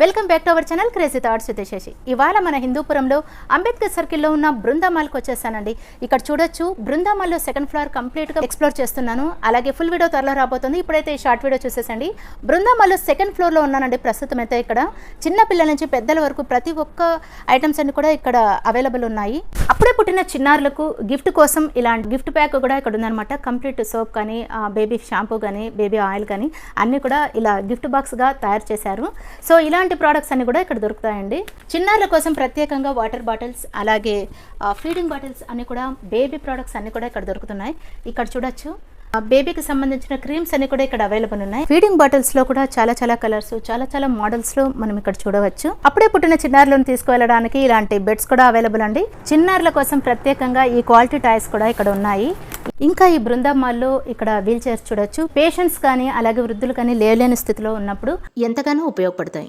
Welcome back to our channel crazy thoughts with Shashi. ఇవాళ మన హిందూపురంలో అంబేద్కర్ సర్కిల్లో ఉన్న బృందామాల్కి వచ్చేసానండి. ఇక్కడ చూడొచ్చు, బృందామాల్లో సెకండ్ ఫ్లోర్ కంప్లీట్గా ఎక్స్ప్లోర్ చేస్తున్నాను. అలాగే ఫుల్ వీడియో త్వరలో రాబోతుంది. ఇప్పుడైతే ఈ షార్ట్ వీడియో చూసేసండి. బృందామాల్లో సెకండ్ ఫ్లోర్లో ఉన్నానండి. ప్రస్తుతం అయితే ఇక్కడ చిన్న పిల్లల నుంచి పెద్దల వరకు ప్రతి ఒక్క ఐటమ్స్ అన్ని కూడా ఇక్కడ అవైలబుల్ ఉన్నాయి. అప్పుడే పుట్టిన చిన్నారులకు గిఫ్ట్ కోసం ఇలాంటి గిఫ్ట్ ప్యాక్ కూడా ఇక్కడ ఉందన్నమాట. కంప్లీట్ సోప్ కానీ, బేబీ షాంపూ కానీ, బేబీ ఆయిల్ కానీ అన్నీ కూడా ఇలా గిఫ్ట్ బాక్స్గా తయారు చేశారు. సో ఇలాంటి ప్రోడక్ట్స్ అన్ని కూడా ఇక్కడ దొరుకుతాయండి. చిన్నారుల కోసం ప్రత్యేకంగా వాటర్ బాటిల్స్, అలాగే ఫీడింగ్ బాటిల్స్ అన్ని కూడా, బేబీ ప్రోడక్ట్స్ అన్ని కూడా ఇక్కడ దొరుకుతున్నాయి. ఇక్కడ చూడొచ్చు, బేబీకి సంబంధించిన క్రీమ్స్ అన్ని కూడా ఇక్కడ అవైలబుల్ ఉన్నాయి. ఫీడింగ్ బాటిల్స్ లో కూడా చాలా కలర్స్, చాలా మోడల్స్ లో మనం ఇక్కడ చూడవచ్చు. అప్పుడే పుట్టిన చిన్నారులను తీసుకువెళ్ళడానికి ఇలాంటి బెడ్స్ కూడా అవైలబుల్ అండి. చిన్నారుల కోసం ప్రత్యేకంగా ఈ క్వాలిటీ టాయ్స్ కూడా ఇక్కడ ఉన్నాయి. ఇంకా ఈ బృందామాల్లో ఇక్కడ వీల్ చైర్స్ చూడొచ్చు. పేషెంట్స్ కానీ అలాగే వృద్ధులు కానీ లేవలేని స్థితిలో ఉన్నప్పుడు ఎంతగానో ఉపయోగపడతాయి.